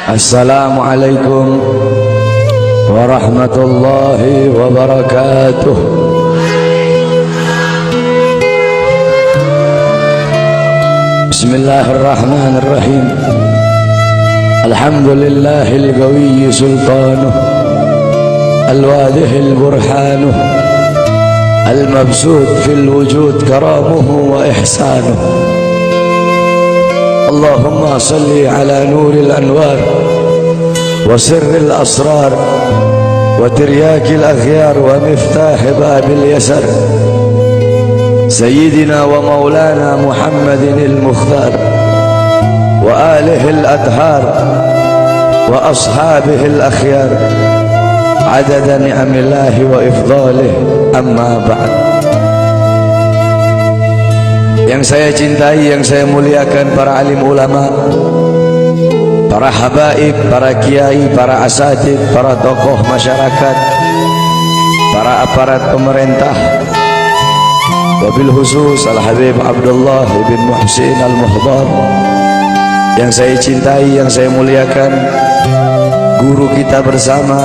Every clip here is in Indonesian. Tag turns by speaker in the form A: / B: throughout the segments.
A: Assalamualaikum warahmatullahi wabarakatuh. Bismillahirrahmanirrahim. Alhamdulillahil qawiyyi sultanuh, al-wadihil burhanuh, al-mabsut fil wujud karamuhu wa ihsanuh. Allahumma salli ala nuril anwar wa sirril asrar wa tiryakil akhyar wa miftah babil yasar Sayyidina wa maulana Muhammadin al-Mukhtar wa alihi al-adhar wa ashabihi al-akhyar adada ni'amillahi wa ifdalihi, amma ba'd. Yang saya cintai, yang saya muliakan, para alim ulama, para habaib, para kiai, para asatid, para tokoh masyarakat, para aparat pemerintah, wabil khusus Al-Habib Abdullah bin Muhsin Al-Muhdar. Yang saya cintai, yang saya muliakan, guru kita bersama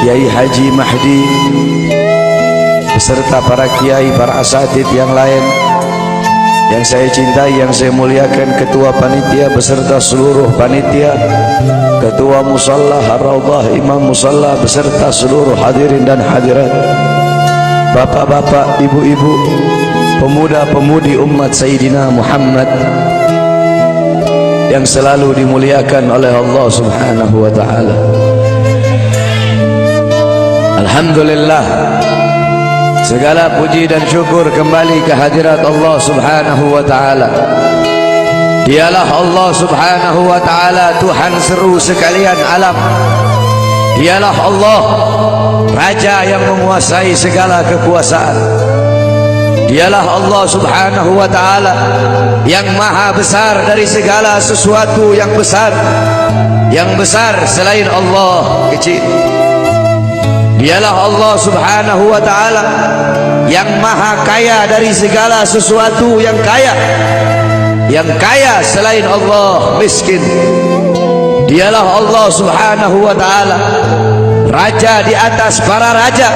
A: Kiai Haji Mahdi beserta para kiai, para asatid yang lain. Yang saya cintai, yang saya muliakan, ketua panitia beserta seluruh panitia, ketua musalla Ar-Raudhah, imam musalla beserta seluruh hadirin dan hadirat, bapak-bapak, ibu-ibu, pemuda-pemudi umat Sayyidina Muhammad yang selalu dimuliakan oleh Allah Subhanahu wa ta'ala. Alhamdulillah, segala puji dan syukur kembali ke hadirat Allah Subhanahu wa ta'ala. Dialah Allah Subhanahu wa ta'ala, Tuhan seru sekalian alam. Dialah Allah, Raja yang menguasai segala kekuasaan. Dialah Allah Subhanahu wa ta'ala yang maha besar dari segala sesuatu yang besar. Yang besar selain Allah kecil. Dialah Allah Subhanahu wa ta'ala yang maha kaya dari segala sesuatu yang kaya. Yang kaya selain Allah miskin. Dialah Allah Subhanahu wa ta'ala, Raja di atas para raja.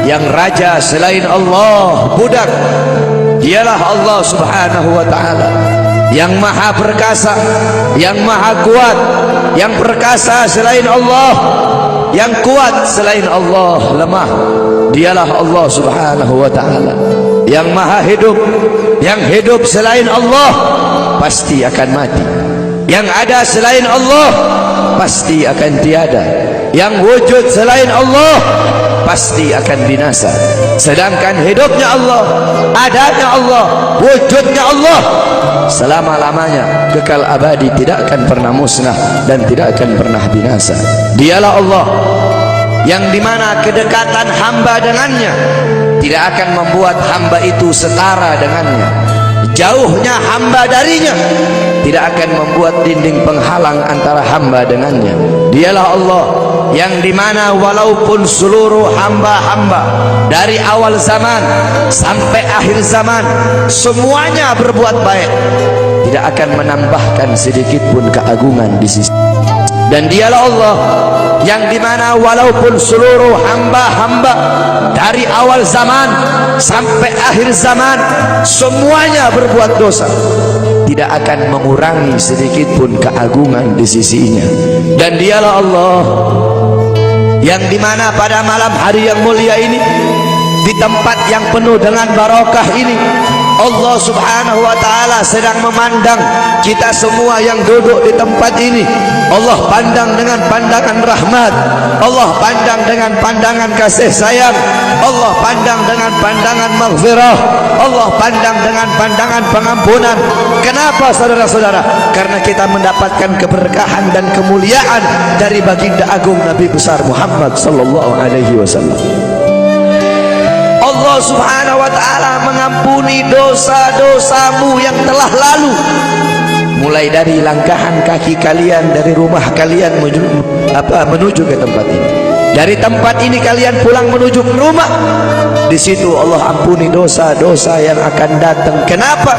A: Yang raja selain Allah budak. Dialah Allah Subhanahu wa ta'ala yang maha perkasa, yang maha kuat. Yang perkasa selain Allah, yang kuat selain Allah lemah. Dialah Allah Subhanahu wa ta'ala yang maha hidup. Yang hidup selain Allah pasti akan mati. Yang ada selain Allah pasti akan tiada. Yang wujud selain Allah pasti akan binasa. Sedangkan hidupnya Allah, adanya Allah, wujudnya Allah selama-lamanya, kekal abadi, tidak akan pernah musnah dan tidak akan pernah binasa. Dialah Allah yang dimana kedekatan hamba dengannya tidak akan membuat hamba itu setara dengannya. Jauhnya hamba darinya tidak akan membuat dinding penghalang antara hamba dengannya. Dialah Allah yang dimana walaupun seluruh hamba-hamba dari awal zaman sampai akhir zaman semuanya berbuat baik, tidak akan menambahkan sedikit pun keagungan di sisi. Dan dialah Allah yang dimana walaupun seluruh hamba-hamba dari awal zaman sampai akhir zaman semuanya berbuat dosa, tidak akan mengurangi sedikit pun keagungan di sisinya. Dan dialah Allah yang dimana pada malam hari yang mulia ini, di tempat yang penuh dengan barokah ini, Allah Subhanahu wa ta'ala sedang memandang kita semua yang duduk di tempat ini. Allah pandang dengan pandangan rahmat, Allah pandang dengan pandangan kasih sayang, Allah pandang dengan pandangan maghfirah, Allah pandang dengan pandangan pengampunan. Kenapa saudara-saudara? Karena kita mendapatkan keberkahan dan kemuliaan dari baginda agung Nabi besar Muhammad sallallahu alaihi wasallam. Allah Subhanahu wa ta'ala mengampuni dosa-dosamu yang telah lalu, mulai dari langkahan kaki kalian dari rumah kalian menuju ke tempat ini. Dari tempat ini kalian pulang menuju ke rumah. Di situ Allah ampuni dosa-dosa yang akan datang. Kenapa?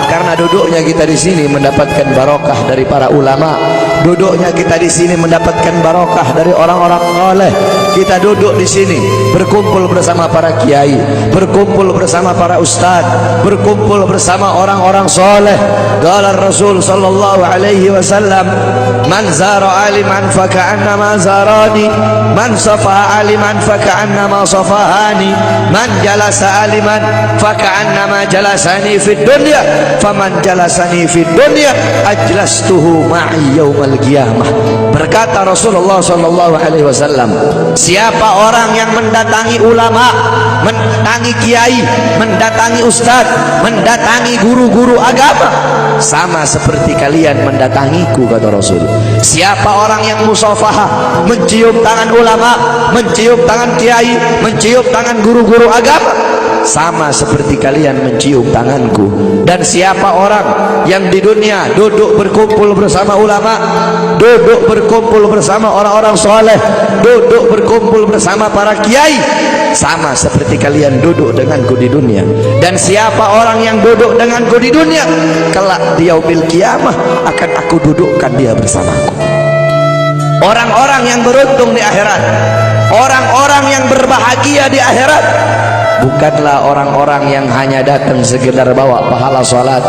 A: Karena duduknya kita di sini mendapatkan barokah dari para ulama. Duduknya kita di sini mendapatkan barokah dari orang-orang saleh. Kita duduk di sini berkumpul bersama para kiai, berkumpul bersama para ustaz, berkumpul bersama orang-orang saleh. Qala Rasul sallallahu alaihi wasallam, "Man zara aliman fa ka'annama zarani, man safa aliman fa ka'annama safahani, man jalasa aliman fa ka'annama jalasani fid dunya, faman jalasani fid dunya ajlastuhu ma'i yaumal qiyamah." Berkata Rasulullah sallallahu alaihi wasallam, siapa orang yang mendatangi ulama, mendatangi kiai, mendatangi ustaz, mendatangi guru-guru agama, sama seperti kalian mendatangiku, kata Rasul. Siapa orang yang musafahah, mencium tangan ulama, mencium tangan kiai, mencium tangan guru-guru agama, sama seperti kalian mencium tanganku. Dan siapa orang yang di dunia duduk berkumpul bersama ulama, duduk berkumpul bersama orang-orang soleh, duduk berkumpul bersama para kiai, sama seperti kalian duduk denganku di dunia. Dan siapa orang yang duduk denganku di dunia, kelak di yaumil qiyamah akan aku dudukkan dia bersamaku. Orang-orang yang beruntung di akhirat, orang-orang yang berbahagia di akhirat, bukanlah orang-orang yang hanya datang sekedar bawa pahala salat,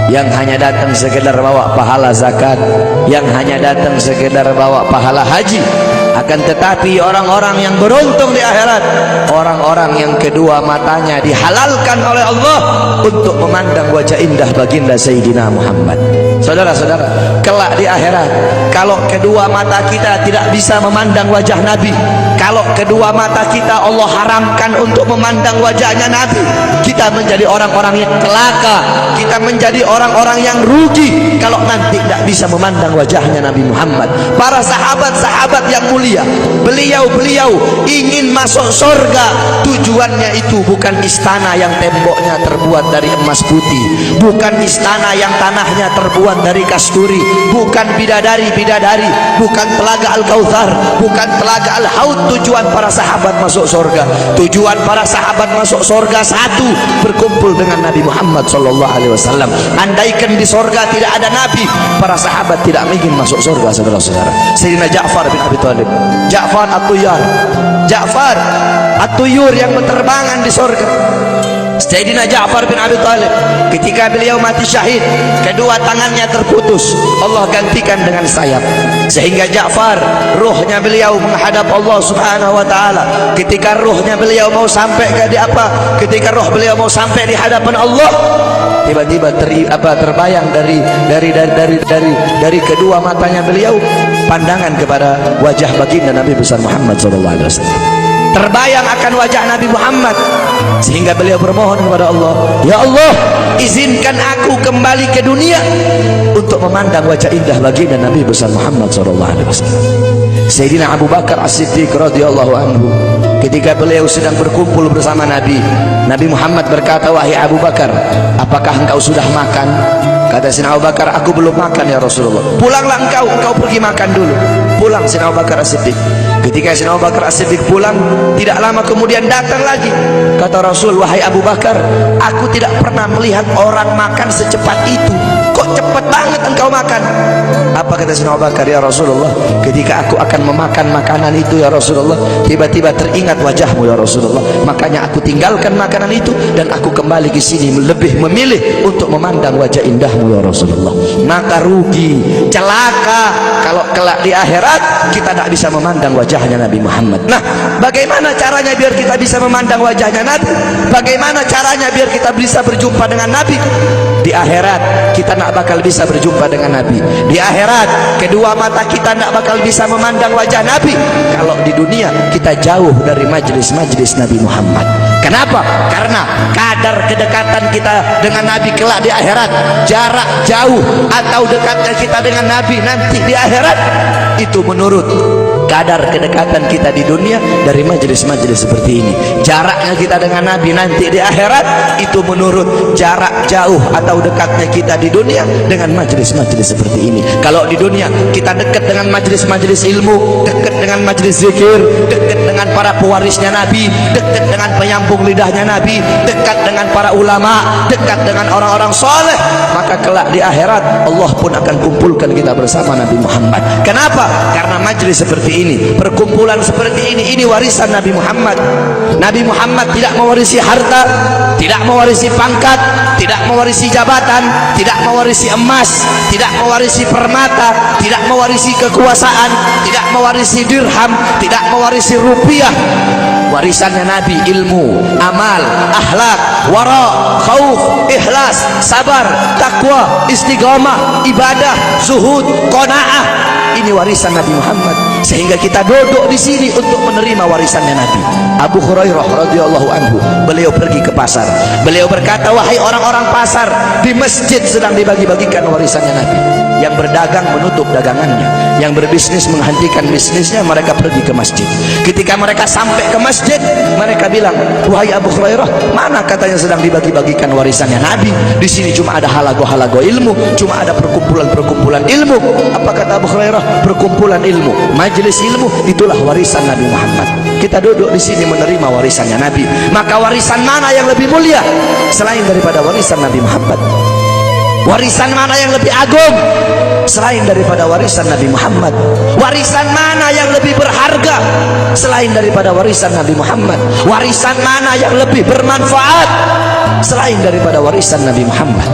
A: yang hanya datang sekedar bawa pahala zakat, yang hanya datang sekedar bawa pahala haji. Akan tetapi orang-orang yang beruntung di akhirat, orang-orang yang kedua matanya dihalalkan oleh Allah untuk memandang wajah indah baginda Sayyidina Muhammad. Saudara-saudara, kelak di akhirat, kalau kedua mata kita tidak bisa memandang wajah Nabi, kalau kedua mata kita Allah haramkan untuk memandang wajahnya Nabi, kita menjadi orang-orang yang celaka, kita menjadi orang-orang yang rugi kalau nanti tidak bisa memandang wajahnya Nabi Muhammad. Para sahabat-sahabat yang mulia, beliau-beliau ingin masuk surga. Tujuannya itu bukan istana yang temboknya terbuat dari emas putih, bukan istana yang tanahnya terbuat dari kasturi, bukan bidadari-bidadari, bukan telaga Al-Kautsar, bukan telaga Al-Haud. Tujuan para sahabat masuk surga, tujuan para sahabat masuk surga satu, berkumpul dengan Nabi Muhammad sallallahu alaihi wasallam. Andaikan di surga tidak ada Nabi, para sahabat tidak ingin masuk surga, saudara-saudara. Sayyidina Ja'far bin Abi Thalib, Ja'far At-Tuyar, Ja'far At-Tuyur yang berterbangan di surga. Sayyidina Ja'far bin Abi Thalib, ketika beliau mati syahid, kedua tangannya terputus, Allah gantikan dengan sayap, sehingga Ja'far, ruhnya beliau menghadap Allah subhanahu wa ta'ala. Ketika ruhnya beliau mau sampai ketika ruh beliau mau sampai di hadapan Allah, tiba-tiba terbayang dari kedua matanya beliau pandangan kepada wajah baginda Nabi besar Muhammad sallallahu alaihi wasallam. Terbayang akan wajah Nabi Muhammad, sehingga beliau bermohon kepada Allah, ya Allah, izinkan aku kembali ke dunia untuk memandang wajah indah baginda Nabi besar Muhammad sallallahu alaihi wasallam. Sayyidina Abu Bakar As-Siddiq radhiyallahu anhu, ketika beliau sedang berkumpul bersama Nabi, Nabi Muhammad berkata, wahai Abu Bakar, apakah engkau sudah makan? Kata Sayyidina Abu Bakar, aku belum makan ya Rasulullah. Pulanglah engkau pergi makan dulu. Pulang Sayyidina Abu Bakar As-Siddiq. Ketika Sayyidina Abu Bakar As-Siddiq pulang, tidak lama kemudian datang lagi. Kata Rasul, wahai Abu Bakar, aku tidak pernah melihat orang makan secepat itu. Kok cepat banget engkau makan? Apa kata Sayyidina Abu Bakar, ya Rasulullah, ketika aku akan memakan makanan itu ya Rasulullah, tiba-tiba teringat wajahmu ya Rasulullah, makanya aku tinggalkan makanan itu dan aku kembali ke sini lebih memilih untuk memandang wajah indahmu ya Rasulullah. Maka rugi, celaka kalau kelak di akhirat kita tidak bisa memandang wajahnya Nabi Muhammad. Nah, bagaimana caranya biar kita bisa memandang wajahnya Nabi? Bagaimana caranya biar kita bisa berjumpa dengan Nabi? Di akhirat kita tidak bakal bisa berjumpa dengan Nabi. Di akhirat kedua mata kita tidak bakal bisa memandang wajah Nabi kalau di dunia kita jauh dari majlis-majlis Nabi Muhammad. Kenapa? Karena kadar kedekatan kita dengan Nabi kelak di akhirat, jarak jauh atau dekatnya kita dengan Nabi nanti di akhirat, itu menurut kadar kedekatan kita di dunia dari majelis-majelis seperti ini. Jaraknya kita dengan Nabi nanti di akhirat itu menurut jarak jauh atau dekatnya kita di dunia dengan majelis-majelis seperti ini. Kalau di dunia kita dekat dengan majelis-majelis ilmu, dekat dengan majelis zikir, dekat dengan para pewarisnya Nabi, dekat dengan penyambung lidahnya Nabi, dekat dengan para ulama, dekat dengan orang-orang soleh, maka kelak di akhirat Allah pun akan kumpulkan kita bersama Nabi Muhammad. Kenapa? Karena majelis seperti ini, perkumpulan seperti ini warisan Nabi Muhammad. Nabi Muhammad tidak mewarisi harta, tidak mewarisi pangkat, tidak mewarisi jabatan, tidak mewarisi emas, tidak mewarisi permata, tidak mewarisi kekuasaan, tidak mewarisi dirham, tidak mewarisi rupiah. Warisannya Nabi ilmu, amal, akhlak, wara, khauf, ikhlas, sabar, takwa, istiqamah, ibadah, zuhud, qanaah. Ini warisan Nabi Muhammad, sehingga kita duduk di sini untuk menerima warisannya Nabi. Abu Hurairah radhiyallahu anhu, beliau pergi ke pasar. Beliau berkata, wahai orang-orang pasar, di masjid sedang dibagi-bagikan warisannya Nabi. Yang berdagang menutup dagangannya, yang berbisnis menghentikan bisnisnya, mereka pergi ke masjid. Ketika mereka sampai ke masjid, mereka bilang, wahai Abu Hurairah, mana katanya sedang dibagi-bagikan warisannya Nabi? Di sini cuma ada halago-halago ilmu, cuma ada perkumpulan-perkumpulan ilmu. Apa kata Abu Hurairah? Perkumpulan ilmu, majelis ilmu, itulah warisan Nabi Muhammad. Kita duduk di sini menerima warisannya Nabi. Maka warisan mana yang lebih mulia selain daripada warisan Nabi Muhammad? Warisan mana yang lebih agung selain daripada warisan Nabi Muhammad? Warisan mana yang lebih berharga selain daripada warisan Nabi Muhammad? Warisan mana yang lebih bermanfaat selain daripada warisan Nabi Muhammad?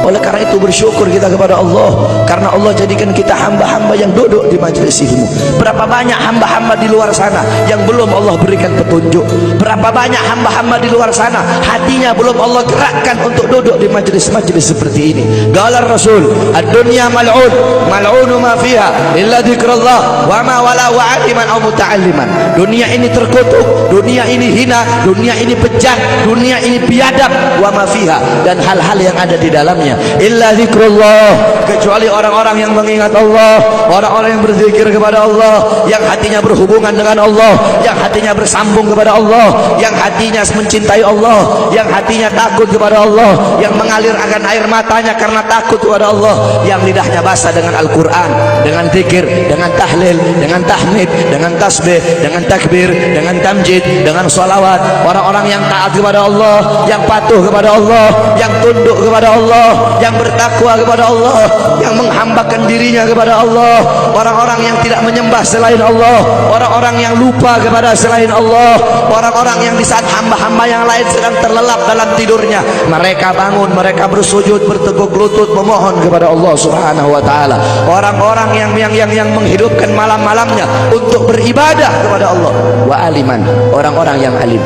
A: Oleh karena itu bersyukur kita kepada Allah, karena Allah jadikan kita hamba-hamba yang duduk di majelis ilmu. Berapa banyak hamba-hamba di luar sana yang belum Allah berikan petunjuk? Berapa banyak hamba-hamba di luar sana hatinya belum Allah gerakkan untuk duduk di majelis-majelis seperti ini? Qala Rasul, ad-dunya mal'un, mal'unu ma fiha illa dzikrullah wa ma wala wa'aliman aw muta'alliman. Dunia ini terkutuk, dunia ini hina, dunia ini bejat, dunia ini biadab, wa ma fiha, dan hal-hal yang ada di dalamnya illa dzikrullah, kecuali orang-orang yang mengingat Allah, orang-orang yang berzikir kepada Allah, yang hatinya berhubungan dengan Allah, yang hatinya bersambung kepada Allah, yang hatinya mencintai Allah, yang hatinya takut kepada Allah, yang mengalir akan air matanya karena takut kepada Allah, yang lidahnya basah dengan Al-Quran, dengan zikir, dengan tahlil, dengan tahmid, dengan tasbih, dengan takbir, dengan tamjid, dengan sholawat. Orang-orang yang taat kepada Allah, yang patuh kepada Allah, yang tunduk kepada Allah, yang bertakwa kepada Allah, yang menghambakan dirinya kepada Allah, orang-orang yang tidak menyembah selain Allah, orang-orang yang lupa kepada selain Allah, orang-orang yang di saat hamba-hamba yang lain sedang terlelap dalam tidurnya, mereka bangun, mereka bersujud, berteguk lutut memohon kepada Allah Subhanahu wa taala. Orang-orang yang menghidupkan malam-malamnya untuk beribadah kepada Allah. Wa aliman, orang-orang yang alim,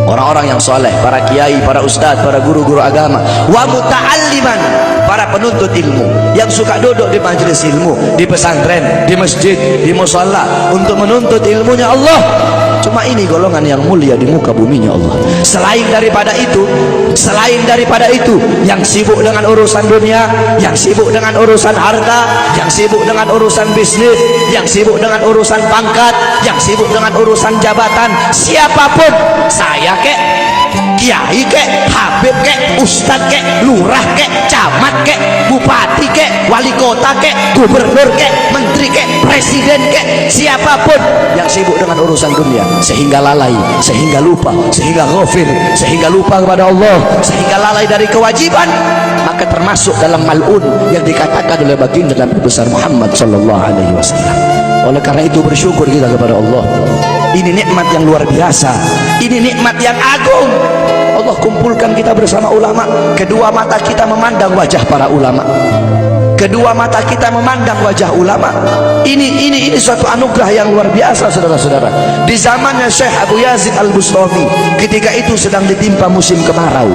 A: orang-orang yang soleh, para kiai, para ustadz, para guru-guru agama. Wa muta'alliman, para penuntut ilmu yang suka duduk di majelis ilmu, di pesantren, di masjid, di musalla untuk menuntut ilmunya Allah. Cuma ini golongan yang mulia di muka buminya Allah. Selain daripada itu, yang sibuk dengan urusan dunia, yang sibuk dengan urusan harta, yang sibuk dengan urusan bisnis, yang sibuk dengan urusan pangkat, yang sibuk dengan urusan jabatan, siapapun, saya kek, kiai kek, habib kek, ustadz kek, lurah kek, camat kek, bupati kek, wali kota kek, gubernur kek, menteri kek, presiden kek, siapapun yang sibuk dengan urusan dunia sehingga lalai, sehingga lupa, sehingga ghafil, sehingga lupa kepada Allah, sehingga lalai dari kewajiban, maka termasuk dalam mal'un yang dikatakan oleh baginda Nabi besar Muhammad sallallahu alaihi wasallam. Oleh karena itu bersyukur kita kepada Allah. Ini nikmat yang luar biasa, ini nikmat yang agung. Allah kumpulkan kita bersama ulama. Kedua mata kita memandang wajah para ulama, kedua mata kita memandang wajah ulama. Ini suatu anugerah yang luar biasa, saudara-saudara. Di zamannya Syekh Abu Yazid Al-Bustami, ketika itu sedang ditimpa musim kemarau.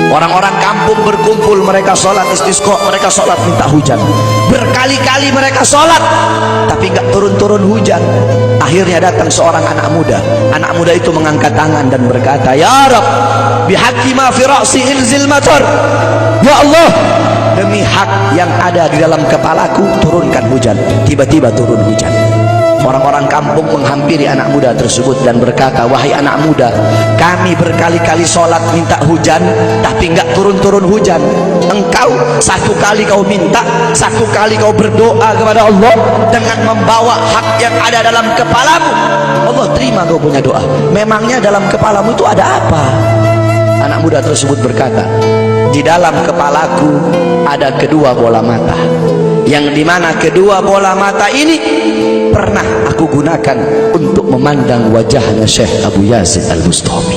A: Orang-orang kampung berkumpul, mereka sholat istisqa, mereka sholat minta hujan. Berkali-kali mereka sholat, tapi nggak turun-turun hujan. Akhirnya datang seorang anak muda. Anak muda itu mengangkat tangan dan berkata, Ya Rabb, bihaqqi ma fi ra'si inzil matar. Ya Allah, demi hak yang ada di dalam kepalaku, turunkan hujan. Tiba-tiba turun hujan. Orang-orang kampung menghampiri anak muda tersebut dan berkata, wahai anak muda, kami berkali-kali sholat minta hujan tapi nggak turun-turun hujan. Engkau satu kali kau minta, satu kali kau berdoa kepada Allah dengan membawa hak yang ada dalam kepalamu, Allah terima kau punya doa. Memangnya dalam kepalamu itu ada apa? Anak muda tersebut berkata, di dalam kepalaku ada kedua bola mata, yang dimana kedua bola mata ini pernah aku gunakan untuk memandang wajahnya Syekh Abu Yazid Al-Bustami.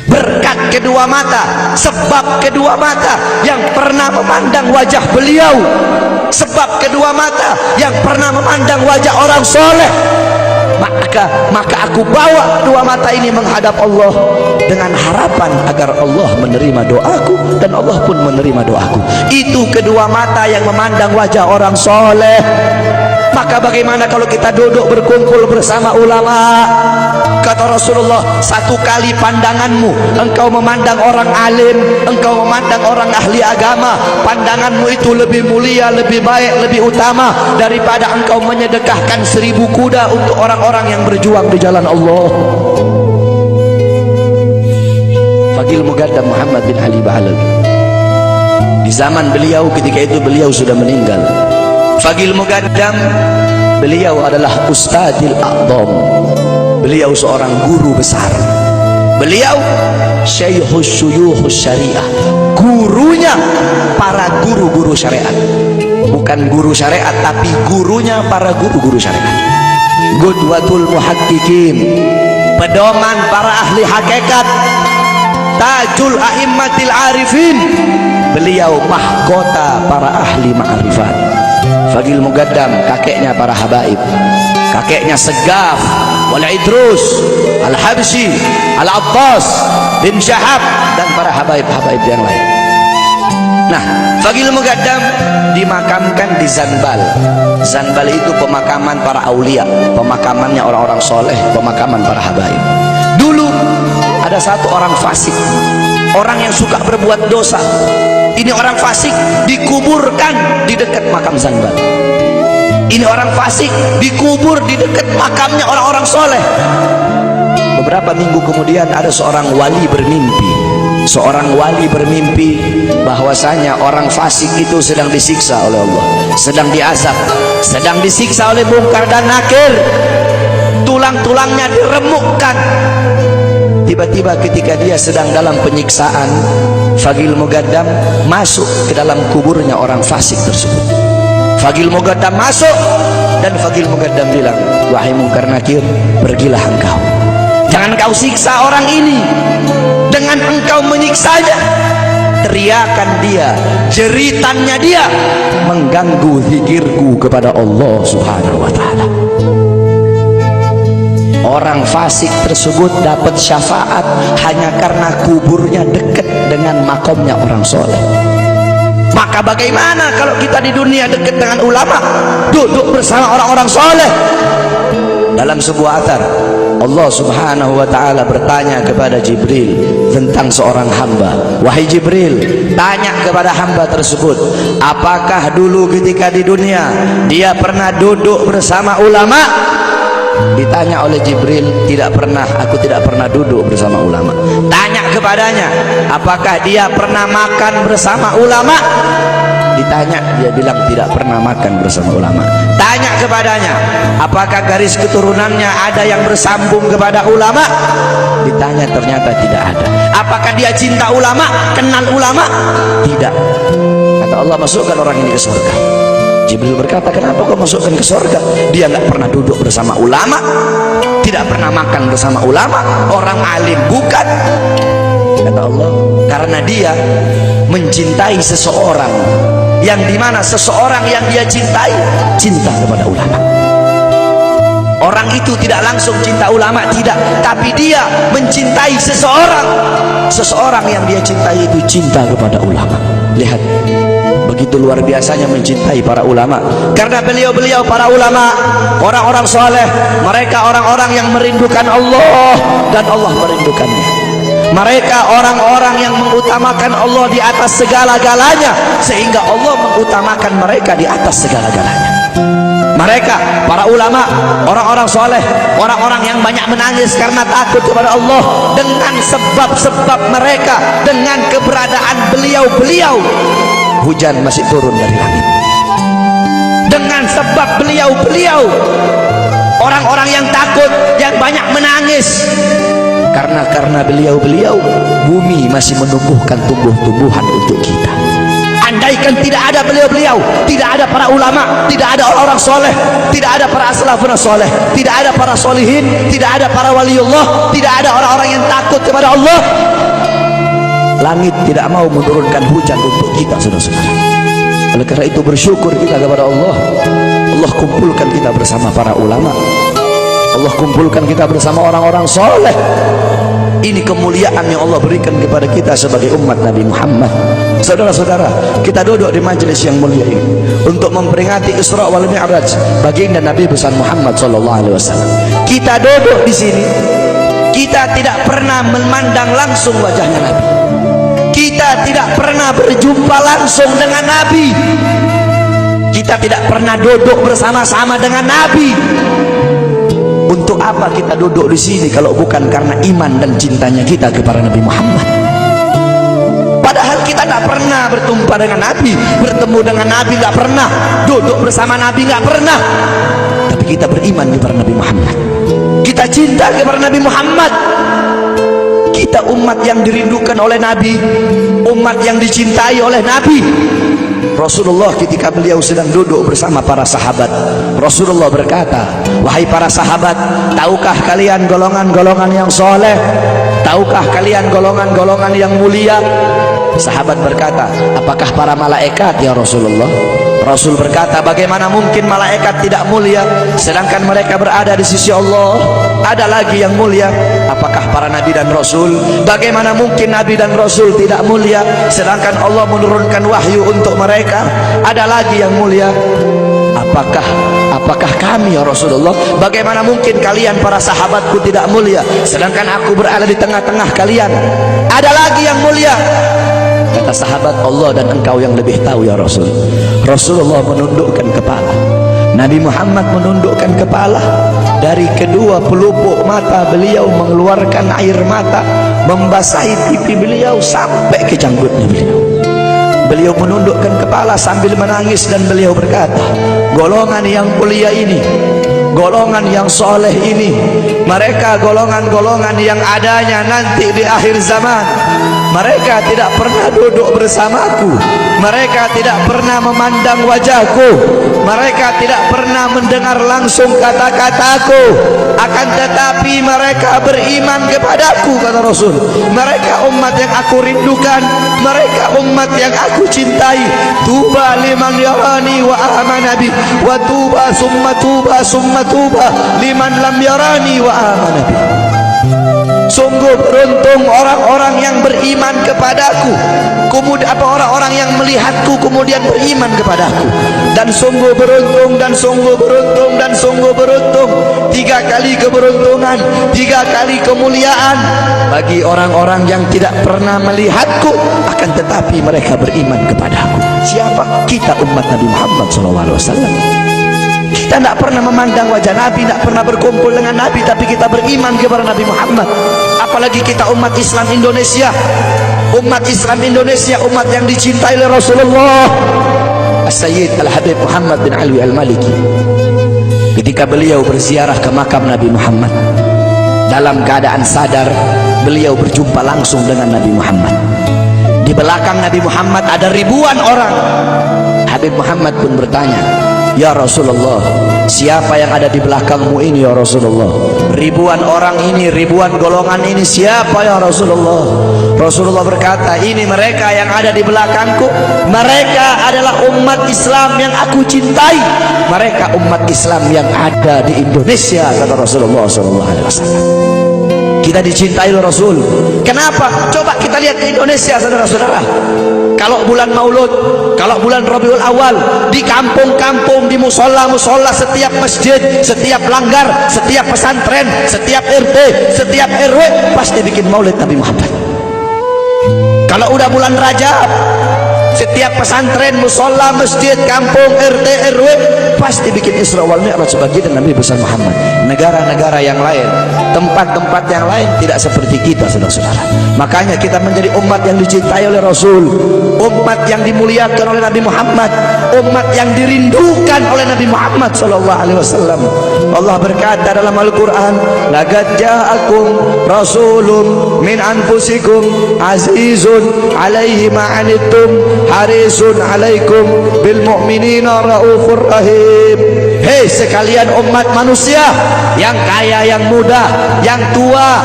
A: Berkat kedua mata, sebab kedua mata yang pernah memandang wajah beliau, sebab kedua mata yang pernah memandang wajah orang soleh, maka aku bawa dua mata ini menghadap Allah dengan harapan agar Allah menerima doaku dan Allah pun menerima doaku. Itu kedua mata yang memandang wajah orang soleh. Maka bagaimana kalau kita duduk berkumpul bersama ulama? Kata Rasulullah, satu kali pandanganmu engkau memandang orang alim, engkau memandang orang ahli agama, pandanganmu itu lebih mulia, lebih baik, lebih utama daripada engkau menyedekahkan 1000 kuda untuk orang-orang yang berjuang di jalan Allah. Faqih Muqaddam Muhammad bin Ali Ba'alawi, di zaman beliau, ketika itu beliau sudah meninggal. Faqih Muqaddam, beliau adalah Ustadzil A'zam, beliau seorang guru besar, beliau Syekhus Syuyukhus Syariah, gurunya para guru-guru syariat. Bukan guru syariat, tapi gurunya para guru-guru syariat. Qudwatul muhaqqiqin, pedoman para ahli hakikat, tajul a'immatil arifin, beliau mahkota para ahli ma'rifat. Faqih Muqaddam kakeknya para habaib, kakeknya Segaf wal Idrus Al-Habsyi Al-Abbas bin Syahab dan para habaib-habaib yang lain. Nah, Faqih Muqaddam dimakamkan di Zanbal. Zanbal itu pemakaman para aulia, pemakamannya orang-orang soleh, pemakaman para habaib. Dulu ada satu orang fasik, orang yang suka berbuat dosa. Ini orang fasik dikuburkan di dekat makam Zanbal. Ini orang fasik dikubur di dekat makamnya orang-orang soleh. Beberapa minggu kemudian ada seorang wali bermimpi. Seorang wali bermimpi bahwasanya orang fasik itu sedang disiksa oleh Allah, sedang diazab, sedang disiksa oleh Munkar dan Nakir, tulang-tulangnya diremukkan. Tiba-tiba ketika dia sedang dalam penyiksaan, Faqih Muqaddam masuk ke dalam kuburnya orang fasik tersebut. Faqih Muqaddam masuk dan Faqih Muqaddam bilang, wahai Munkar Nakir, pergilah engkau, jangan kau siksa orang ini. Dengan engkau menyiksanya, teriakan dia, jeritannya dia mengganggu zikirku kepada Allah Subhanahu wa ta'ala. Orang fasik tersebut dapat syafaat hanya karena kuburnya dekat dengan makomnya orang soleh. Maka bagaimana kalau kita di dunia dekat dengan ulama, duduk bersama orang-orang soleh? Dalam sebuah athar, Allah Subhanahu wa ta'ala bertanya kepada Jibril tentang seorang hamba. Wahai Jibril, tanya kepada hamba tersebut, apakah dulu ketika di dunia dia pernah duduk bersama ulama? Ditanya oleh Jibril, tidak pernah, aku tidak pernah duduk bersama ulama. Tanya kepadanya, apakah dia pernah makan bersama ulama? Ditanya, dia bilang tidak pernah makan bersama ulama. Tanya kepadanya, apakah garis keturunannya ada yang bersambung kepada ulama? Ditanya, ternyata tidak ada. Apakah dia cinta ulama, kenal ulama? Tidak. Kata Allah, masukkan orang ini ke surga. Jibril berkata, kenapa kau masukkan ke surga? Dia nggak pernah duduk bersama ulama, tidak pernah makan bersama ulama, orang alim bukan. Kata Allah, karena dia mencintai seseorang yang dimana seseorang yang dia cintai cinta kepada ulama. Orang itu tidak langsung cinta ulama, tidak, tapi dia mencintai seseorang. Seseorang yang dia cintai itu cinta kepada ulama. Lihat, begitu luar biasanya mencintai para ulama. Karena beliau-beliau para ulama, orang-orang soleh, mereka orang-orang yang merindukan Allah dan Allah merindukannya. Mereka orang-orang yang mengutamakan Allah di atas segala-galanya, sehingga Allah mengutamakan mereka di atas segala-galanya. Mereka, para ulama, orang-orang soleh, orang-orang yang banyak menangis karena takut kepada Allah, dengan sebab-sebab mereka, dengan keberadaan beliau-beliau, hujan masih turun dari langit. Dengan sebab beliau-beliau, orang-orang yang takut, yang banyak menangis, karena beliau-beliau, bumi masih menumbuhkan tumbuh-tumbuhan untuk kita. Andaikan tidak ada beliau-beliau, tidak ada para ulama, tidak ada orang-orang soleh, tidak ada para salafun soleh, tidak ada para solihin, tidak ada para waliullah, tidak ada orang-orang yang takut kepada Allah, langit tidak mau menurunkan hujan untuk kita, saudara-saudara. Oleh karena itu bersyukur kita kepada Allah. Allah kumpulkan kita bersama para ulama, Allah kumpulkan kita bersama orang-orang soleh. Ini kemuliaan yang Allah berikan kepada kita sebagai umat Nabi Muhammad. Saudara-saudara, kita duduk di majelis yang mulia ini untuk memperingati Isra wal Mi'raj baginda Nabi besar Muhammad sallallahu alaihi wasallam. Kita duduk di sini, kita tidak pernah memandang langsung wajahnya Nabi. Kita tidak pernah berjumpa langsung dengan Nabi. Kita tidak pernah duduk bersama-sama dengan Nabi. Untuk apa kita duduk di sini kalau bukan karena iman dan cintanya kita kepada Nabi Muhammad? Padahal kita tidak pernah berjumpa dengan Nabi, bertemu dengan Nabi tidak pernah, duduk bersama Nabi tidak pernah. Tapi kita beriman kepada Nabi Muhammad. Kita cinta kepada Nabi Muhammad. Kita umat yang dirindukan oleh Nabi, umat yang dicintai oleh Nabi. Rasulullah ketika beliau sedang duduk bersama para sahabat, Rasulullah berkata, wahai para sahabat, tahukah kalian golongan-golongan yang soleh? Tahukah kalian golongan-golongan yang mulia? Sahabat berkata, apakah para malaikat ya Rasulullah? Rasul berkata, bagaimana mungkin malaikat tidak mulia sedangkan mereka berada di sisi Allah? Ada lagi yang mulia, apakah para nabi dan rasul? Bagaimana mungkin nabi dan rasul tidak mulia sedangkan Allah menurunkan wahyu untuk mereka? Ada lagi yang mulia, apakah kami ya Rasulullah? Bagaimana mungkin kalian para sahabatku tidak mulia sedangkan aku berada di tengah-tengah kalian? Ada lagi yang mulia. Kata sahabat, Allah dan engkau yang lebih tahu ya Rasul. Rasulullah menundukkan kepala, Nabi Muhammad menundukkan kepala. Dari kedua pelupuk mata beliau mengeluarkan air mata, membasahi pipi beliau sampai ke janggutnya beliau. Beliau menundukkan kepala sambil menangis dan beliau berkata, golongan yang mulia ini, golongan yang soleh ini, mereka golongan-golongan yang adanya nanti di akhir zaman. Mereka tidak pernah duduk bersamaku, mereka tidak pernah memandang wajahku, mereka tidak pernah mendengar langsung kata-kataku, akan tetapi mereka beriman kepadaku, kata Rasul. Mereka umat yang aku rindukan, mereka umat yang aku cintai. Tuba liman yarani wa amana bi, wa tuba summa tuba summa tuba liman lam yarani wa amana bi. Sungguh beruntung orang-orang yang beriman kepadaku, kemudian orang-orang yang melihatku kemudian beriman kepadaku. Dan sungguh beruntung, dan sungguh beruntung, dan sungguh beruntung, 3 kali keberuntungan, 3 kali kemuliaan bagi orang-orang yang tidak pernah melihatku akan tetapi mereka beriman kepadaku. Siapa? Kita umat Nabi Muhammad SAW. Kita tidak pernah memandang wajah Nabi, tidak pernah berkumpul dengan Nabi, tapi kita beriman kepada Nabi Muhammad. Apalagi kita umat Islam Indonesia, umat Islam Indonesia, umat yang dicintai oleh Rasulullah. As-Sayyid Al-Habib Muhammad bin Alwi Al-Maliki, ketika beliau berziarah ke makam Nabi Muhammad, dalam keadaan sadar beliau berjumpa langsung dengan Nabi Muhammad. Di belakang Nabi Muhammad ada ribuan orang. Habib Muhammad pun bertanya, ya Rasulullah, siapa yang ada di belakangmu ini ya Rasulullah? Ribuan orang ini, ribuan golongan ini, siapa ya Rasulullah? Rasulullah berkata, ini mereka yang ada di belakangku, mereka adalah umat Islam yang aku cintai, mereka umat Islam yang ada di Indonesia, kata Rasulullah SAW. Kita dicintai oleh Rasul. Kenapa? Coba kita lihat di Indonesia, saudara-saudara. Kalau bulan Maulud, kalau bulan Rabiul Awal, di kampung-kampung, di musola-musola, setiap masjid, setiap langgar, setiap pesantren, setiap RT, setiap RW pasti bikin Maulid Nabi Muhammad. Kalau udah bulan Rajab, setiap pesantren, musola, masjid, kampung, RT, RW pasti bikin Isra wal Mi'raj sebagai Nabi besar Muhammad. Negara-negara yang lain, tempat-tempat yang lain tidak seperti kita, saudara-saudara. Makanya kita menjadi umat yang dicintai oleh Rasul, umat yang dimuliakan oleh Nabi Muhammad, umat yang dirindukan oleh Nabi Muhammad sallallahu alaihi wasallam. Allah berkata dalam Al-Qur'an, laqad ja'akum rasulun min anfusikum azizun 'alaihi ma 'anittum harisun 'alaikum bil mu'minina raufur rahim. Hei sekalian umat manusia, yang kaya, yang muda, yang tua,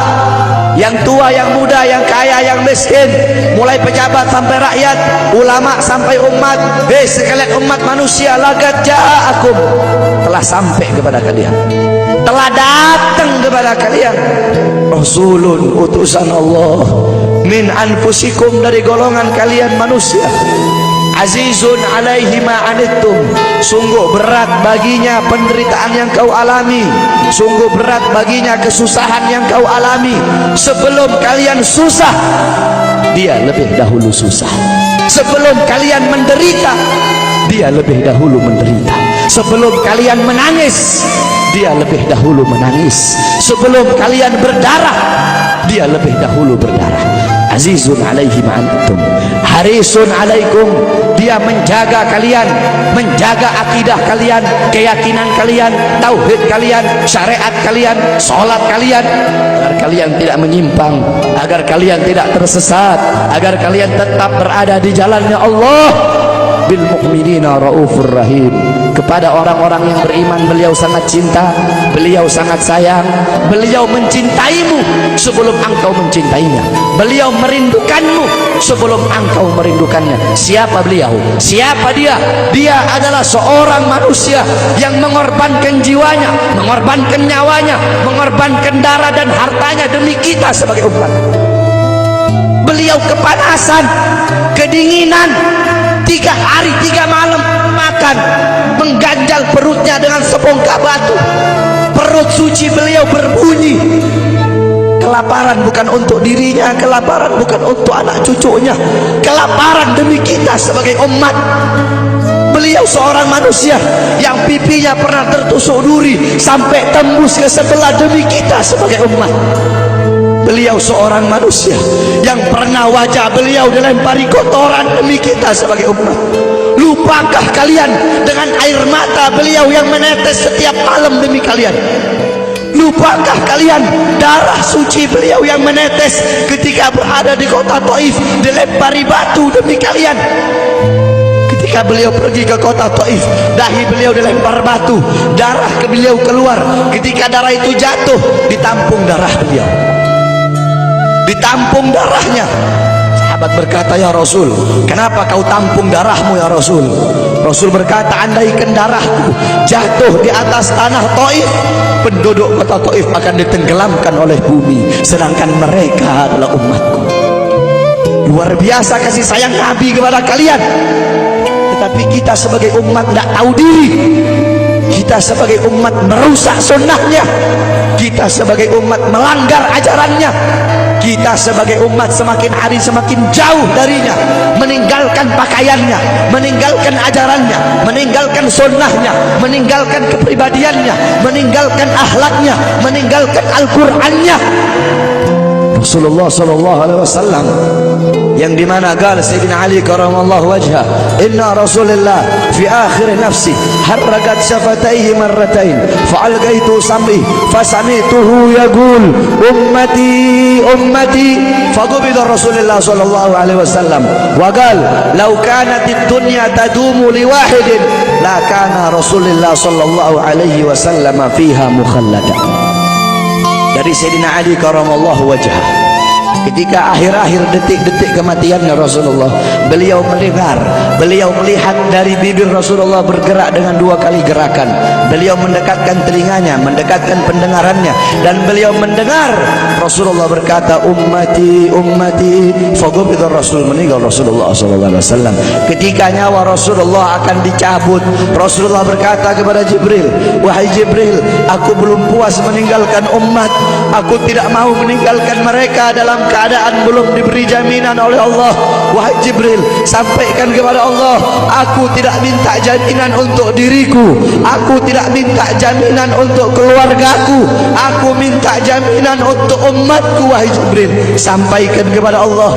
A: yang muda, yang kaya, yang miskin, mulai pejabat sampai rakyat, ulama sampai umat. Hei sekalian umat manusia, laqad ja'akum, telah sampai kepada kalian, telah datang kepada kalian rasulun, utusan Allah, min anfusikum, dari golongan kalian manusia, azizun alaihi ma anittum, sungguh berat baginya penderitaan yang kau alami, sungguh berat baginya kesusahan yang kau alami. Sebelum kalian susah, dia lebih dahulu susah. Sebelum kalian menderita, dia lebih dahulu menderita. Sebelum kalian menangis, dia lebih dahulu menangis. Sebelum kalian berdarah, dia lebih dahulu berdarah. Azizun alaihi ma'antum harisun alaikum, dia menjaga kalian, menjaga akidah kalian, keyakinan kalian, tauhid kalian, syariat kalian, sholat kalian, agar kalian tidak menyimpang, agar kalian tidak tersesat, agar kalian tetap berada di jalannya Allah. Bil mu'minina raufur rahim, kepada orang-orang yang beriman beliau sangat cinta, beliau sangat sayang, beliau mencintaimu sebelum engkau mencintainya, beliau merindukanmu sebelum engkau merindukannya. Siapa beliau? Siapa dia? Dia adalah seorang manusia yang mengorbankan jiwanya, mengorbankan nyawanya, mengorbankan darah dan hartanya demi kita sebagai umat. Beliau kepanasan, kedinginan, 3 hari 3 malam makan, mengganjal perutnya dengan sebongkah batu. Perut suci beliau berbunyi. Kelaparan bukan untuk dirinya, kelaparan bukan untuk anak cucunya, kelaparan demi kita sebagai umat. Beliau seorang manusia yang pipinya pernah tertusuk duri sampai tembus ke sebelah demi kita sebagai umat. Beliau seorang manusia yang pernah wajah beliau dilempari kotoran demi kita sebagai umat. Lupakah kalian dengan air mata beliau yang menetes setiap malam demi kalian? Lupakah kalian darah suci beliau yang menetes ketika berada di kota Taif, dilempari batu demi kalian? Ketika beliau pergi ke kota Taif, dahi beliau dilempar batu, darah ke beliau keluar. Ketika darah itu jatuh, ditampung darah beliau, ditampung darahnya. Sahabat berkata, ya Rasul, kenapa kau tampung darahmu ya Rasul? Rasul berkata, andaikan darahku jatuh di atas tanah Taif, penduduk kota Taif akan ditenggelamkan oleh bumi, sedangkan mereka adalah umatku. Luar biasa kasih sayang Nabi kepada kalian. Tetapi kita sebagai umat tidak tahu diri. Kita sebagai umat merusak sunnahnya, kita sebagai umat melanggar ajarannya, kita sebagai umat semakin hari semakin jauh darinya, meninggalkan pakaiannya, meninggalkan ajarannya, meninggalkan sunnahnya, meninggalkan kepribadiannya, meninggalkan akhlaknya, meninggalkan Al-Qur'annya. Rasulullah sallallahu alaihi wasallam yang dimana qala Sayyidina Ali karamallahu wajhah, inna Rasulullah fi akhir nafsi harrakat syafataihi marratain fa'alqaitu sam'i fasamituhu yaqul ummati ummati faqubida Rasulullah sallallahu alaihi wasallam wa qala law kanatid dunya tadumu li wahidin la kana Rasulullah sallallahu alaihi wasallam fiha mukhalladan. Dari Sayyidina Ali karamallahu wajhah, ketika akhir-akhir detik-detik kematiannya Rasulullah, beliau mendengar, beliau melihat dari bibir Rasulullah bergerak dengan 2 kali gerakan. Beliau mendekatkan telinganya, mendekatkan pendengarannya, dan beliau mendengar Rasulullah berkata, ummati ummati. Faqubida Rasul, meninggal Rasulullah sallallahu alaihi wasallam. Ketika nyawa Rasulullah akan dicabut, Rasulullah berkata kepada Jibril, wahai Jibril, aku belum puas meninggalkan umat, aku tidak mau meninggalkan mereka dalam keadaan belum diberi jaminan oleh Allah wahai Jibril, sampaikan kepada Allah, aku tidak minta jaminan untuk diriku, aku tidak minta jaminan untuk keluargaku, aku minta jaminan untuk umatku. Wahai Jibril, sampaikan kepada Allah.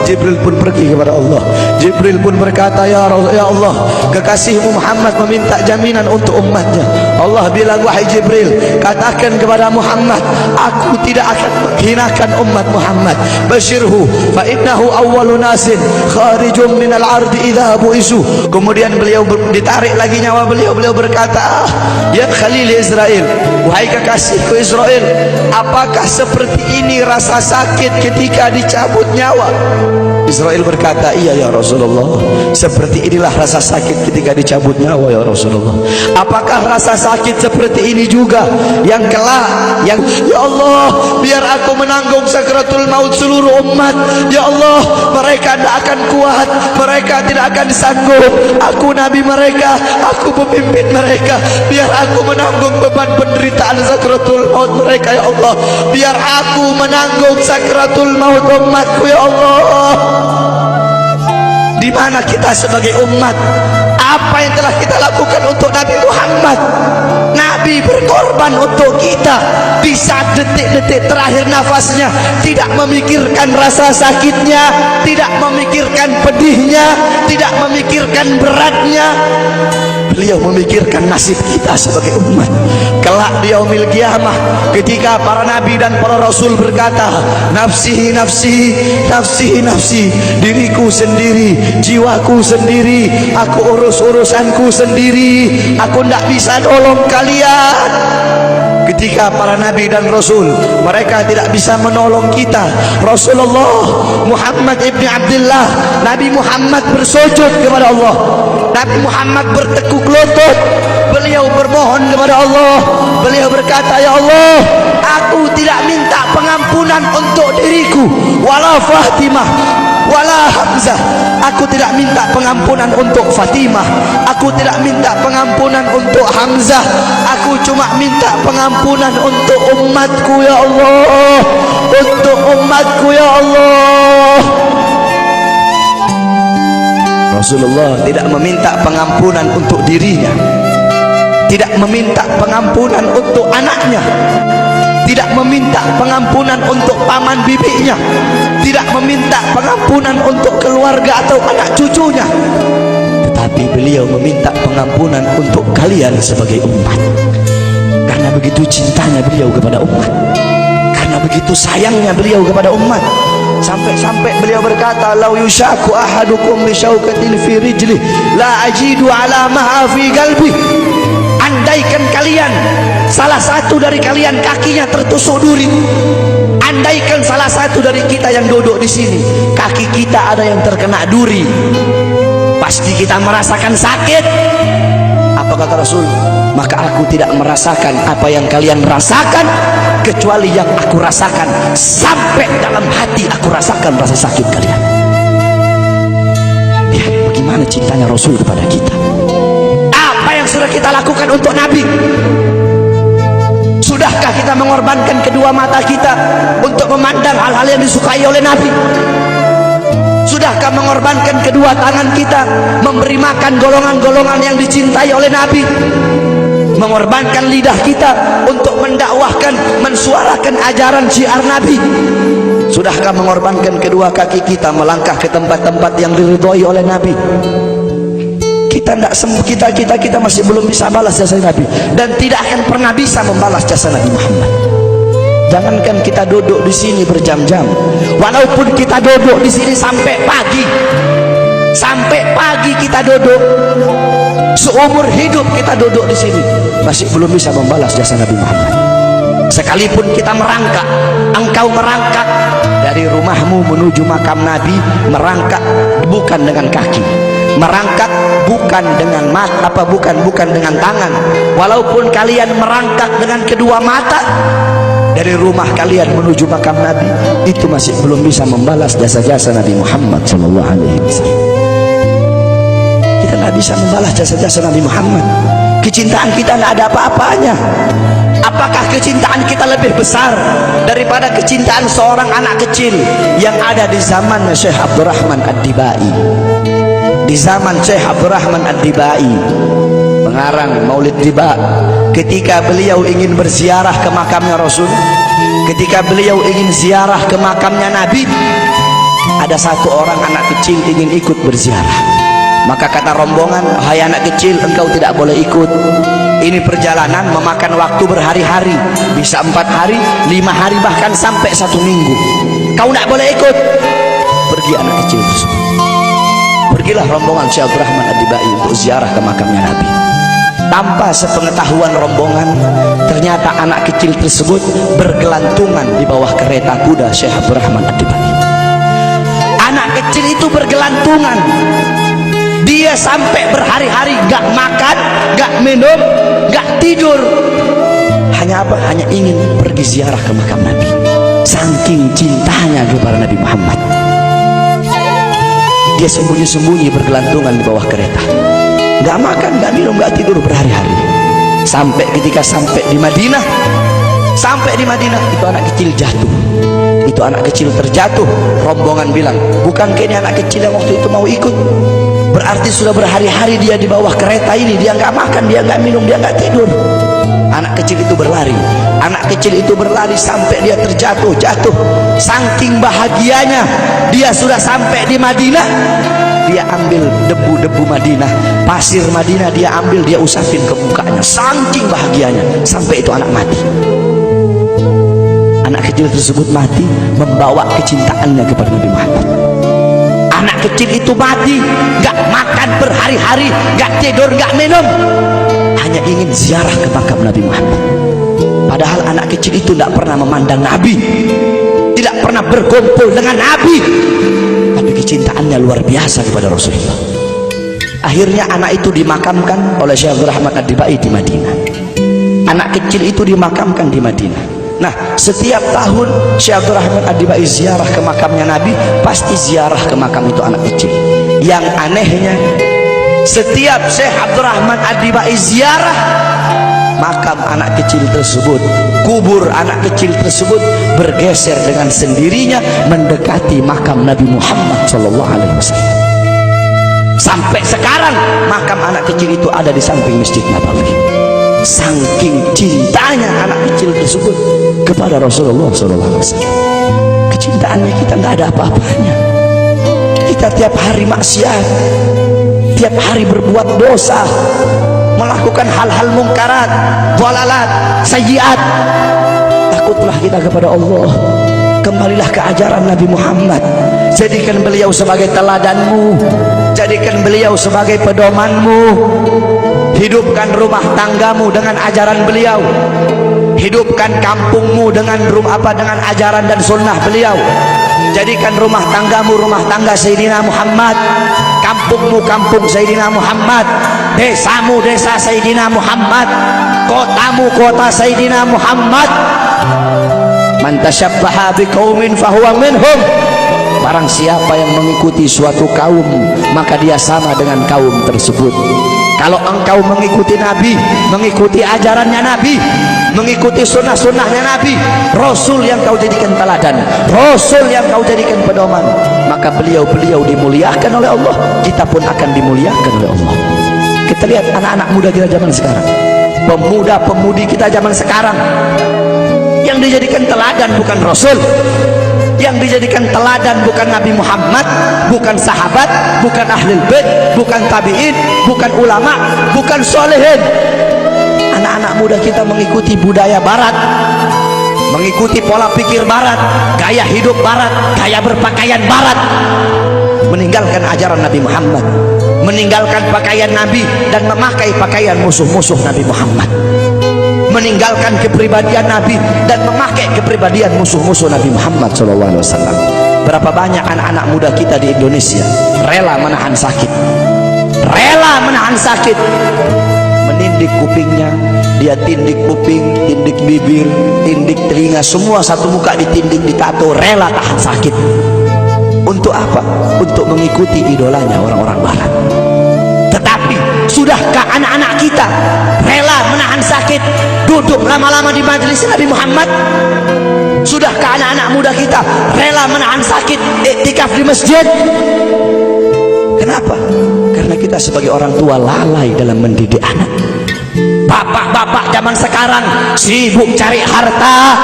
A: Jibril pun pergi kepada Allah. Jibril pun berkata, ya Allah, kekasihmu Muhammad meminta jaminan untuk umatnya. Allah bilang, wahai Jibril, katakan kepada Muhammad, aku tidak akan menghinakan umat Muhammad. Basyirhu fa innahu awwalu nasin kharijum minal ardi idza bu'isu. Kemudian beliau ditarik lagi nyawa beliau berkata, ya Khalil Israel, wahai kekasihku Israel, apakah seperti ini rasa sakit ketika dicabut nyawa? Israel berkata, iya ya Rasulullah, seperti inilah rasa sakit ketika dicabut nyawa ya Rasulullah. Apakah rasa sakit seperti ini juga yang kelak, yang ya Allah, biar aku menanggung sakratul maut seluruh umat. Ya Allah, mereka tidak akan kuat, mereka tidak akan sanggup. Aku nabi mereka, aku pemimpin mereka, biar aku menanggung beban penderitaan sakratul maut mereka. Ya Allah, biar aku menanggung sakratul maut umatku. Ya Allah, di mana kita sebagai umat? Apa yang telah kita lakukan untuk Nabi Muhammad? Nabi berkorban untuk kita di saat detik-detik terakhir nafasnya, tidak memikirkan rasa sakitnya, tidak memikirkan pedihnya, tidak memikirkan beratnya. Beliau memikirkan nasib kita sebagai umat. Kelak di yaumil qiyamah, ketika para nabi dan para rasul berkata, nafsi nafsi nafsi nafsi, diriku sendiri, jiwaku sendiri, aku urus urusanku sendiri, aku tidak bisa tolong kalian. Ketika para nabi dan rasul mereka tidak bisa menolong kita, Rasulullah Muhammad ibni Abdullah, Nabi Muhammad bersujud kepada Allah, Nabi Muhammad bertekuk lutut, beliau bermohon kepada Allah. Beliau berkata, ya Allah, aku tidak minta pengampunan untuk diriku, wala Fatimah wala Hamzah, aku tidak minta pengampunan untuk Fatimah, aku tidak minta pengampunan untuk Hamzah, aku cuma minta pengampunan untuk umatku. Ya Allah, untuk umatku. Ya Allah. Rasulullah tidak meminta pengampunan untuk dirinya, tidak meminta pengampunan untuk anaknya, tidak meminta pengampunan untuk paman bibinya, tidak meminta pengampunan untuk keluarga atau anak cucunya, tetapi beliau meminta pengampunan untuk kalian sebagai umat. Karena begitu cintanya beliau kepada umat, karena begitu sayangnya beliau kepada umat, sampai-sampai beliau berkata, lau yushaku ahadukum bisyaukatin fi rijli la ajidu ala maha fi qalbi. Andaikan kalian, salah satu dari kalian kakinya tertusuk duri, andaikan salah satu dari kita yang duduk di sini kaki kita ada yang terkena duri, pasti kita merasakan sakit. Apa kata Rasul? Maka aku tidak merasakan apa yang kalian rasakan, kecuali yang aku rasakan, sampai dalam hati aku rasakan rasa sakit kalian. Lihat bagaimana cintanya Rasul kepada kita. Apa yang sudah kita lakukan untuk Nabi? Sudahkah kita mengorbankan kedua mata kita untuk memandang hal-hal yang disukai oleh Nabi? Sudahkah mengorbankan kedua tangan kita memberi makan golongan-golongan yang dicintai oleh Nabi? Mengorbankan lidah kita untuk mendakwahkan, mensuarakan ajaran syiar Nabi? Sudahkah mengorbankan kedua kaki kita melangkah ke tempat-tempat yang diridhoi oleh Nabi? Kita masih belum bisa balas jasa Nabi, dan tidak akan pernah bisa membalas jasa Nabi Muhammad. Jangankan kita duduk di sini berjam-jam, walaupun kita duduk di sini sampai pagi kita duduk, seumur hidup kita duduk di sini, masih belum bisa membalas jasa Nabi Muhammad. Sekalipun kita merangkak, engkau merangkak dari rumahmu menuju makam Nabi, merangkak bukan dengan kaki, merangkak bukan dengan mata, bukan dengan tangan. Walaupun kalian merangkak dengan kedua mata dari rumah kalian menuju makam Nabi, itu masih belum bisa membalas jasa-jasa Nabi Muhammad SAW. Kita tidak bisa membalas jasa-jasa Nabi Muhammad. Kecintaan kita tidak ada apa-apanya.
B: Apakah kecintaan kita lebih besar daripada kecintaan seorang anak kecil yang ada di zaman Syekh Abdurrahman Ad-Dibai? Di zaman Syekh Abdurrahman Ad-Dibai, pengarang Maulid Diba, ketika beliau ingin berziarah ke makamnya Rasul, ketika beliau ingin ziarah ke makamnya Nabi, ada satu orang anak kecil ingin ikut berziarah. Maka kata rombongan, hai anak kecil, engkau tidak boleh ikut. Ini perjalanan memakan waktu berhari-hari, bisa 4 hari, 5 hari, bahkan sampai 1 minggu. Kau tidak boleh ikut. Pergi anak kecil tersebut. Pergilah rombongan Syekh Abdurrahman Ad-Dibai untuk ziarah ke makamnya Nabi. Tanpa sepengetahuan rombongan, ternyata anak kecil tersebut bergelantungan di bawah kereta kuda Syekh Abdurrahman Ad-Dibai. Anak kecil itu bergelantungan. Dia sampai berhari-hari gak makan, gak minum, gak tidur. Hanya apa? Hanya ingin pergi ziarah ke makam Nabi. Saking cintanya kepada Nabi Muhammad, dia sembunyi-sembunyi bergelantungan di bawah kereta. Gak makan, gak minum, gak tidur berhari-hari. Sampai ketika sampai di Madinah, itu anak kecil jatuh. Itu anak kecil terjatuh. Rombongan bilang, bukankah ini anak kecil yang waktu itu mau ikut? Berarti sudah berhari-hari dia di bawah kereta ini. Dia nggak makan, dia nggak minum, dia nggak tidur. Anak kecil itu berlari. Anak kecil itu berlari sampai dia terjatuh. Saking bahagianya, dia sudah sampai di Madinah. Dia ambil debu-debu Madinah, pasir Madinah, dia ambil, dia usapin ke mukanya. Saking bahagianya, sampai itu anak mati. Anak kecil tersebut mati membawa kecintaannya kepada Nabi Muhammad. Anak kecil itu mati, gak makan berhari-hari, gak tidur, gak minum, hanya ingin ziarah ke makam Nabi Muhammad. Padahal anak kecil itu tidak pernah memandang Nabi, tidak pernah berkumpul dengan Nabi, tapi kecintaannya luar biasa kepada Rasulullah. Akhirnya anak itu dimakamkan oleh Syekh Abdurrahman Ad-Dibai di Madinah. Anak kecil itu dimakamkan di Madinah. Nah, setiap tahun Syekh Abdurrahman Ad-Dibai ziarah ke makamnya Nabi, pasti ziarah ke makam itu anak kecil. Yang anehnya, setiap Syekh Abdurrahman Ad-Dibai ziarah makam anak kecil tersebut, kubur anak kecil tersebut bergeser dengan sendirinya mendekati makam Nabi Muhammad SAW. Sampai sekarang makam anak kecil itu ada di samping Masjid Nabawi. Saking cintanya anak kecil tersebut kepada Rasulullah SAW. Kecintaannya kita tidak ada apa-apanya. Kita tiap hari maksiat, tiap hari berbuat dosa, melakukan hal-hal mungkarat, dhalalat, sayyiat. Takutlah kita kepada Allah. Kembalilah ke ajaran Nabi Muhammad. Jadikan beliau sebagai teladanmu, jadikan beliau sebagai pedomanmu. Hidupkan rumah tanggamu dengan ajaran beliau, hidupkan kampungmu dengan dengan ajaran dan sunnah beliau. Jadikan rumah tanggamu rumah tangga Sayyidina Muhammad, kampungmu kampung Sayyidina Muhammad, desamu desa Sayyidina Muhammad, kotamu kota Sayyidina Muhammad. Man tasyabbaha biqaumin fahuwa minhum. Barang siapa yang mengikuti suatu kaum, maka dia sama dengan kaum tersebut. Kalau engkau mengikuti Nabi, mengikuti ajarannya Nabi, mengikuti sunnah-sunnahnya Nabi, Rasul yang kau jadikan teladan, Rasul yang kau jadikan pedoman, maka beliau-beliau dimuliakan oleh Allah, kita pun akan dimuliakan oleh Allah. Kita lihat anak-anak muda kita zaman sekarang, pemuda-pemudi kita zaman sekarang, yang dijadikan teladan bukan Rasul, yang dijadikan teladan bukan Nabi Muhammad, bukan sahabat, bukan ahlul bait, bukan tabi'in, bukan ulama, bukan solehin. Anak-anak muda kita mengikuti budaya barat, mengikuti pola pikir barat, gaya hidup barat, gaya berpakaian barat, meninggalkan ajaran Nabi Muhammad, meninggalkan pakaian Nabi dan memakai pakaian musuh-musuh Nabi Muhammad, meninggalkan kepribadian Nabi dan memakai kepribadian musuh-musuh Nabi Muhammad SAW. Berapa banyak anak-anak muda kita di Indonesia rela menahan sakit, menindik kupingnya, dia tindik kuping, tindik bibir, tindik telinga, semua satu muka ditindik, ditato, rela tahan sakit. Untuk apa? Untuk mengikuti idolanya orang-orang barat. Tetapi Sudahkah anak-anak kita rela menahan sakit duduk lama-lama di majelis Nabi Muhammad? Sudahkah anak-anak muda kita rela menahan sakit iktikaf di masjid? Kenapa? Karena kita sebagai orang tua lalai dalam mendidik anak. Bapak-bapak zaman sekarang sibuk cari harta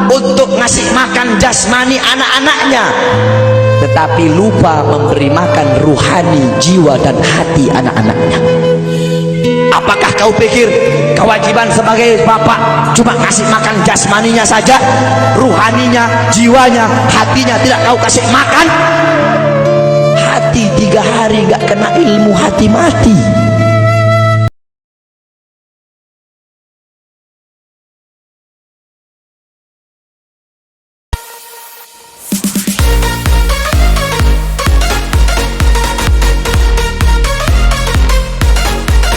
B: untuk ngasih makan jasmani anak-anaknya, tetapi lupa memberi makan ruhani, jiwa dan hati anak-anaknya. Apakah kau pikir kewajiban sebagai bapak cuma kasih makan jasmaninya saja, ruhaninya, jiwanya, hatinya tidak kau kasih makan? Hati 3 hari gak kena ilmu, hati mati.